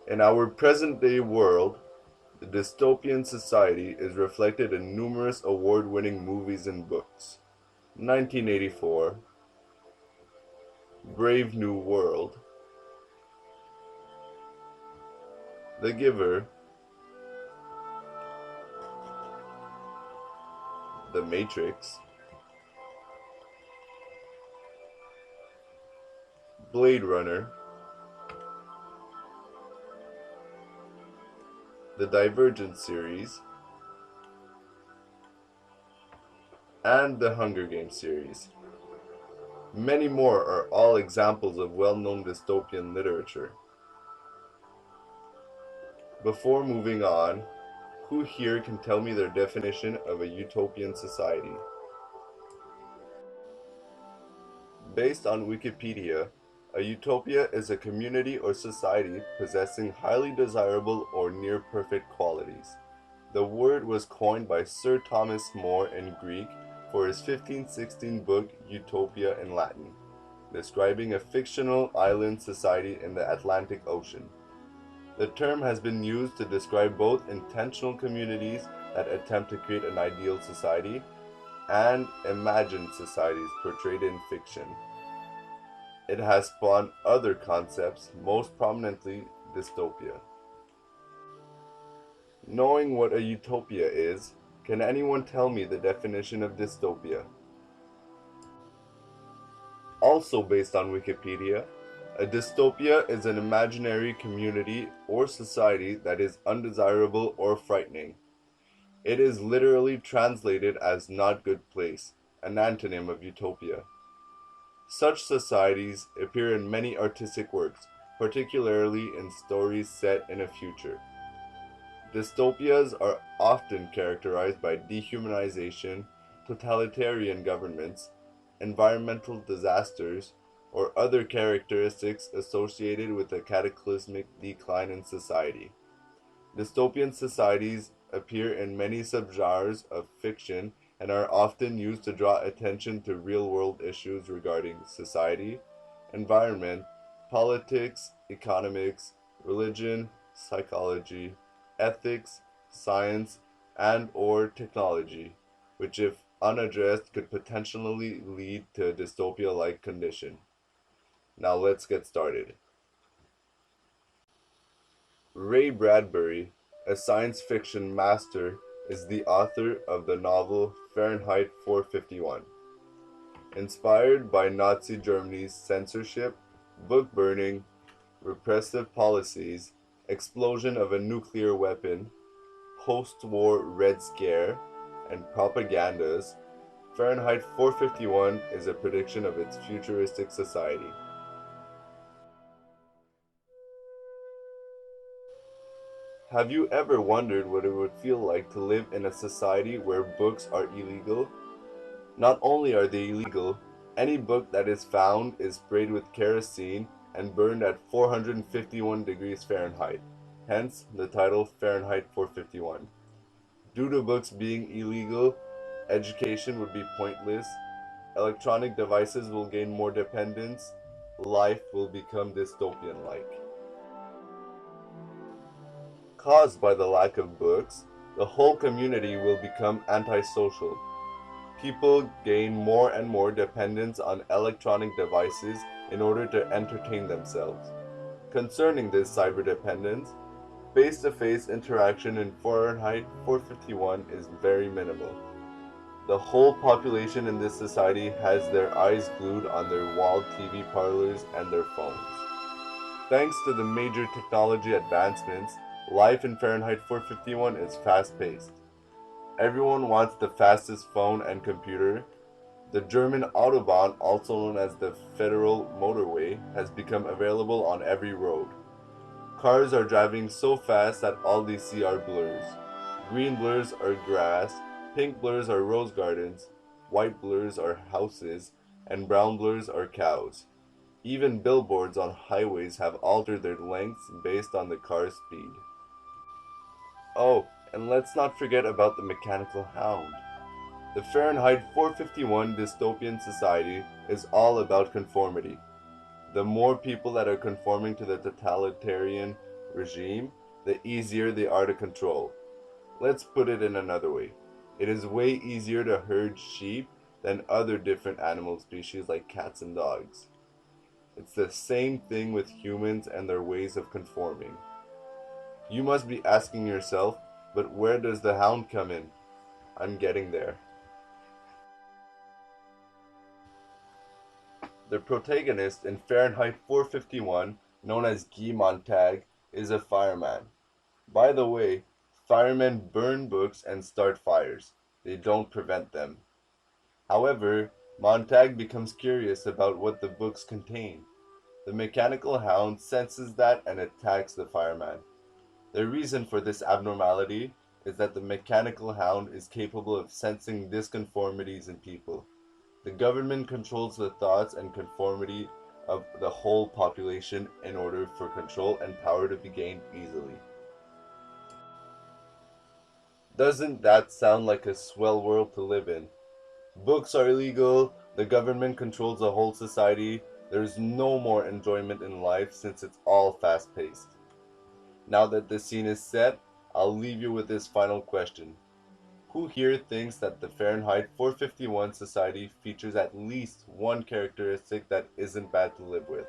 In our present-day world, the dystopian society is reflected in numerous award-winning movies and books. 1984, Brave New World, The Giver, The Matrix, Blade Runner, the Divergent series, and the Hunger Games series. Many more are all examples of well-known dystopian literature. Before moving on, who here can tell me their definition of a utopian society? Based on Wikipedia, a utopia is a community or society possessing highly desirable or near-perfect qualities. The word was coined by Sir Thomas More in Greek for his 1516 book Utopia in Latin, describing a fictional island society in the Atlantic Ocean. The term has been used to describe both intentional communities that attempt to create an ideal society and imagined societies portrayed in fiction. It has spawned other concepts, most prominently dystopia. Knowing what a utopia is, can anyone tell me the definition of dystopia? Also based on Wikipedia, a dystopia is an imaginary community or society that is undesirable or frightening. It is literally translated as not good place, an antonym of utopia. Such societies appear in many artistic works, particularly in stories set in a future. Dystopias are often characterized by dehumanization, totalitarian governments, environmental disasters, or other characteristics associated with a cataclysmic decline in society. Dystopian societies appear in many subgenres of fiction and are often used to draw attention to real-world issues regarding society, environment, politics, economics, religion, psychology, ethics, science, and/or technology, which if unaddressed could potentially lead to a dystopia-like condition. Now let's get started. Ray Bradbury, a science fiction master, is the author of the novel Fahrenheit 451. Inspired by Nazi Germany's censorship, book burning, repressive policies, explosion of a nuclear weapon, post-war Red Scare, and propagandas, Fahrenheit 451 is a prediction of its futuristic society. Have you ever wondered what it would feel like to live in a society where books are illegal? Not only are they illegal, any book that is found is sprayed with kerosene and burned at 451 degrees Fahrenheit, hence the title Fahrenheit 451. Due to books being illegal, education would be pointless, electronic devices will gain more dependence, life will become dystopian-like. Caused by the lack of books, the whole community will become antisocial. People gain more and more dependence on electronic devices in order to entertain themselves. Concerning this cyber dependence, face-to-face interaction in Fahrenheit 451 is very minimal. The whole population in this society has their eyes glued on their walled TV parlors and their phones. Thanks to the major technology advancements, life in Fahrenheit 451 is fast-paced. Everyone wants the fastest phone and computer. The German Autobahn, also known as the Federal Motorway, has become available on every road. Cars are driving so fast that all they see are blurs. Green blurs are grass, pink blurs are rose gardens, white blurs are houses, and brown blurs are cows. Even billboards on highways have altered their lengths based on the car's speed. Oh, and let's not forget about the mechanical hound. The Fahrenheit 451 dystopian society is all about conformity. The more people that are conforming to the totalitarian regime, the easier they are to control. Let's put it in another way. It is way easier to herd sheep than other different animal species like cats and dogs. It's the same thing with humans and their ways of conforming. You must be asking yourself, but where does the hound come in? I'm getting there. The protagonist in Fahrenheit 451, known as Guy Montag, is a fireman. By the way, firemen burn books and start fires. They don't prevent them. However, Montag becomes curious about what the books contain. The mechanical hound senses that and attacks the fireman. The reason for this abnormality is that the mechanical hound is capable of sensing disconformities in people. The government controls the thoughts and conformity of the whole population in order for control and power to be gained easily. Doesn't that sound like a swell world to live in? Books are illegal, the government controls the whole society, there's no more enjoyment in life since it's all fast paced. Now that the scene is set, I'll leave you with this final question. Who here thinks that the Fahrenheit 451 society features at least one characteristic that isn't bad to live with?